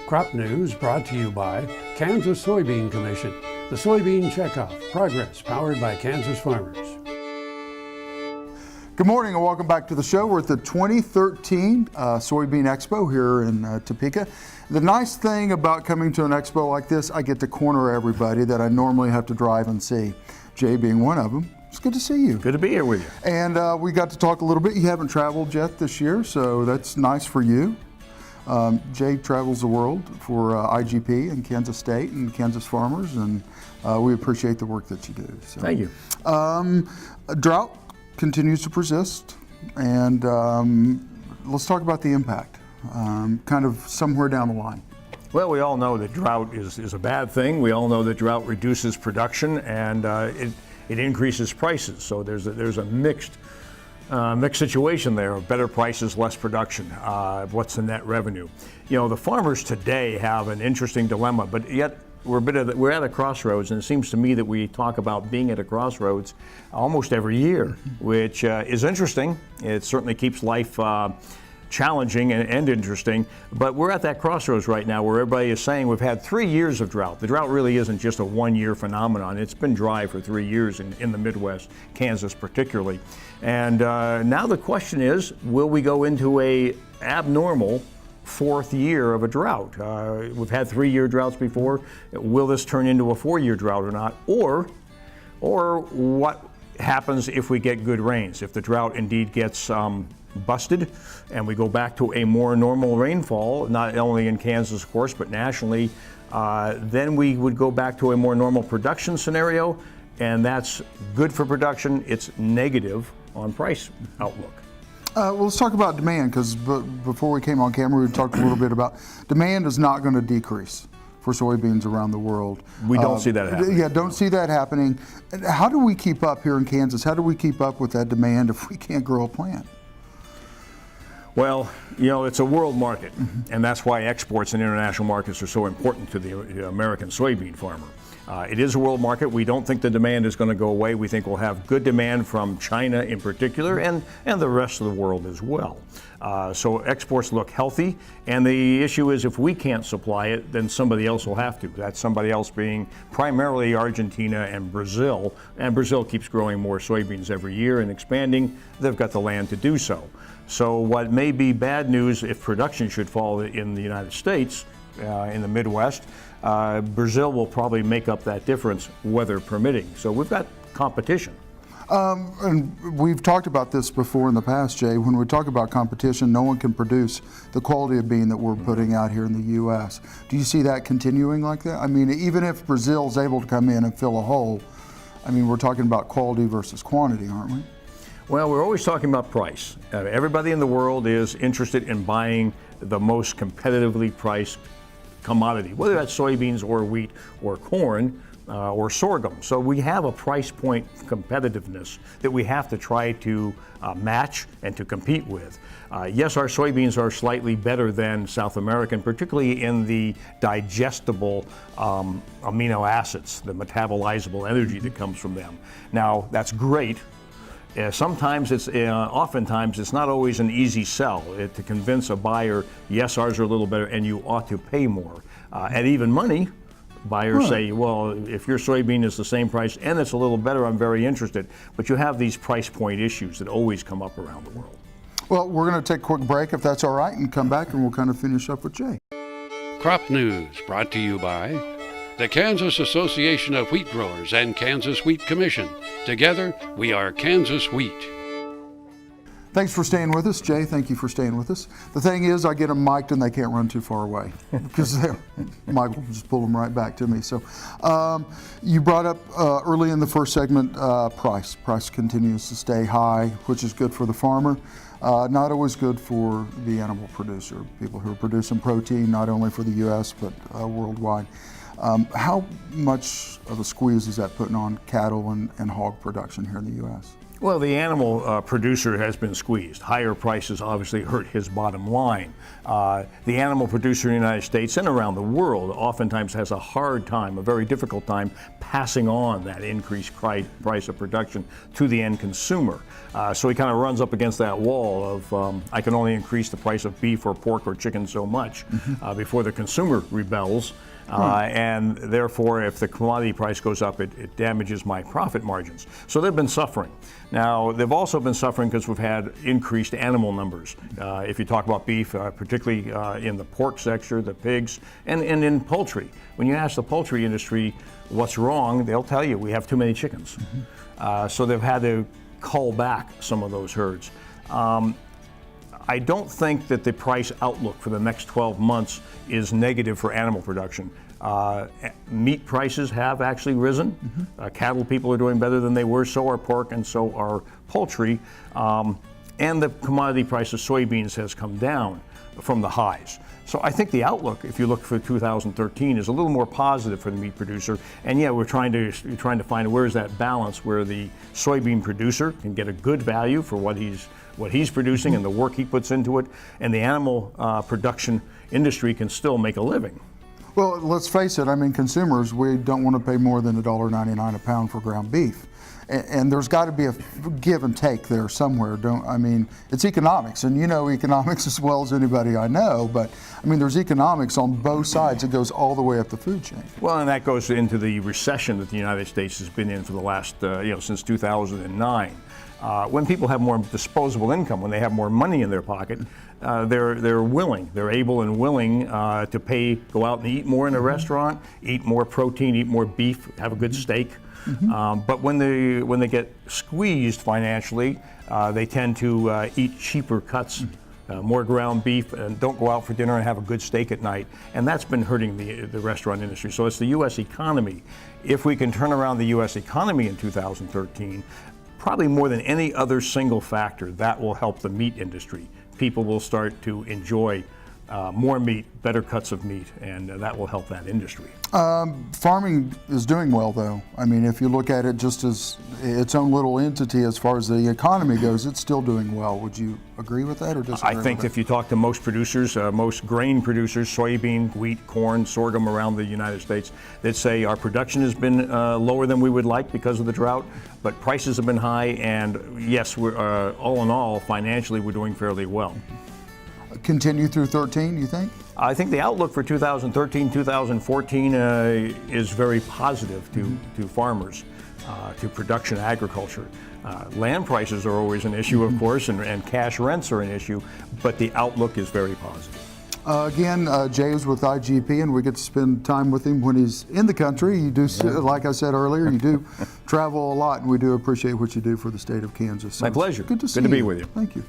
Crop news brought to you by Kansas Soybean Commission. The Soybean Checkoff. Progress powered by Kansas farmers. Good morning and welcome back to the show. We're at the 2013 Soybean Expo here in Topeka. The nice thing about coming to an expo like this, I get to corner everybody that I normally have to drive and see. Jay being one of them. It's good to see you. Good to be here with you. And we got to talk a little bit. You haven't traveled yet this year, so that's nice for you. Jay travels the world for IGP and Kansas State and Kansas farmers, and we appreciate the work that you do. So, thank you. Drought continues to persist, and let's talk about the impact, kind of somewhere down the line. Well, we all know that drought is a bad thing. We all know that drought reduces production and it increases prices. So there's a mixed situation there of better prices, less production. What's the net revenue? You know, the farmers today have an interesting dilemma, but yet we're at a crossroads, and it seems to me that we talk about being at a crossroads almost every year, which is interesting. It certainly keeps life challenging and interesting, but we're at that crossroads right now where everybody is saying we've had 3 years of drought. The drought really isn't just a one-year phenomenon. It's been dry for 3 years in the Midwest, Kansas particularly. And now the question is, will we go into a abnormal fourth year of a drought? We've had 3-year droughts before. Will this turn into a 4-year drought or not? Or what happens if we get good rains? If the drought indeed gets busted and we go back to a more normal rainfall, not only in Kansas, of course, but nationally, then we would go back to a more normal production scenario, and that's good for production. It's negative on price outlook. Well, let's talk about demand, because before we came on camera, we talked a little bit about demand is not going to decrease for soybeans around the world. We don't see that happening. Yeah, don't see that happening. How do we keep up here in Kansas? How do we keep up with that demand if we can't grow a plant? Well, you know, it's a world market, and that's why exports and international markets are so important to the American soybean farmer. It is a world market. We don't think the demand is going to go away. We think we'll have good demand from China in particular and the rest of the world as well. So exports look healthy, and the issue is if we can't supply it, then somebody else will have to. That somebody else being primarily Argentina and Brazil keeps growing more soybeans every year and expanding. They've got the land to do so. So what may be bad news if production should fall in the United States, in the Midwest, Brazil will probably make up that difference, weather permitting. So we've got competition. And we've talked about this before in the past, Jay. When we talk about competition, no one can produce the quality of bean that we're putting out here in the U.S. Do you see that continuing like that? I mean, even if Brazil's able to come in and fill a hole, I mean, we're talking about quality versus quantity, aren't we? Well, we're always talking about price. Everybody in the world is interested in buying the most competitively priced commodity, whether that's soybeans or wheat or corn or sorghum. So we have a price point competitiveness that we have to try to match and to compete with. Yes, our soybeans are slightly better than South American, particularly in the digestible amino acids, the metabolizable energy that comes from them. Now, that's great. Oftentimes it's not always an easy sell to convince a buyer, yes, ours are a little better and you ought to pay more. At even money, buyers say, well, if your soybean is the same price and it's a little better, I'm very interested. But you have these price point issues that always come up around the world. Well, we're going to take a quick break if that's all right and come back and we'll kind of finish up with Jay. Crop news brought to you by the Kansas Association of Wheat Growers and Kansas Wheat Commission. Together, we are Kansas Wheat. Thanks for staying with us, Jay. Thank you for staying with us. The thing is, I get them mic'd and they can't run too far away because Mike will just pull them right back to me. So you brought up early in the first segment price. Price continues to stay high, which is good for the farmer. Not always good for the animal producer, people who are producing protein, not only for the U.S., but worldwide. How much of a squeeze is that putting on cattle and hog production here in the U.S.? Well, the animal producer has been squeezed. Higher prices obviously hurt his bottom line. The animal producer in the United States and around the world oftentimes has a hard time, a very difficult time, passing on that increased price of production to the end consumer. So he kind of runs up against that wall of I can only increase the price of beef or pork or chicken so much before the consumer rebels. And therefore, if the commodity price goes up, it damages my profit margins. So they've been suffering. Now, they've also been suffering because we've had increased animal numbers. If you talk about beef, particularly in the pork sector, the pigs, and in poultry. When you ask the poultry industry what's wrong, they'll tell you we have too many chickens. So they've had to cull back some of those herds. I don't think that the price outlook for the next 12 months is negative for animal production. Meat prices have actually risen. Cattle people are doing better than they were, so are pork and so are poultry. And the commodity price of soybeans has come down from the highs. So I think the outlook, if you look for 2013, is a little more positive for the meat producer. And yeah, we're trying to find where's that balance where the soybean producer can get a good value for what he's producing and the work he puts into it, and the animal production industry can still make a living. Well, let's face it, I mean, consumers, we don't want to pay more than $1.99 a pound for ground beef. And there's got to be a give and take there somewhere. It's economics, and you know economics as well as anybody I know, but I mean, there's economics on both sides. It goes all the way up the food chain. Well, and that goes into the recession that the United States has been in for the last, since 2009. When people have more disposable income, when they have more money in their pocket, they're able and willing to go out and eat more in a restaurant, eat more protein, eat more beef, have a good steak. But when they get squeezed financially, they tend to eat cheaper cuts, more ground beef, and don't go out for dinner and have a good steak at night. And that's been hurting the restaurant industry. So it's the U.S. economy. If we can turn around the U.S. economy in 2013, probably more than any other single factor, that will help the meat industry. People will start to enjoy more meat, better cuts of meat, and that will help that industry. Farming is doing well, though. I mean, if you look at it just as its own little entity as far as the economy goes, it's still doing well. Would you agree with that or disagree? I think if you talk to most producers, most grain producers, soybean, wheat, corn, sorghum around the United States, they'd say our production has been lower than we would like because of the drought, but prices have been high, and yes, we're, all in all, financially, we're doing fairly well. Continue through 13, you think? I think the outlook for 2013, 2014 is very positive to farmers, to production agriculture. Land prices are always an issue, of course, and cash rents are an issue, but the outlook is very positive. Again, Jay is with IGP, and we get to spend time with him when he's in the country. You do, like I said earlier, you do travel a lot, and we do appreciate what you do for the state of Kansas. So my pleasure. Good to see you. Good to be with you. Thank you.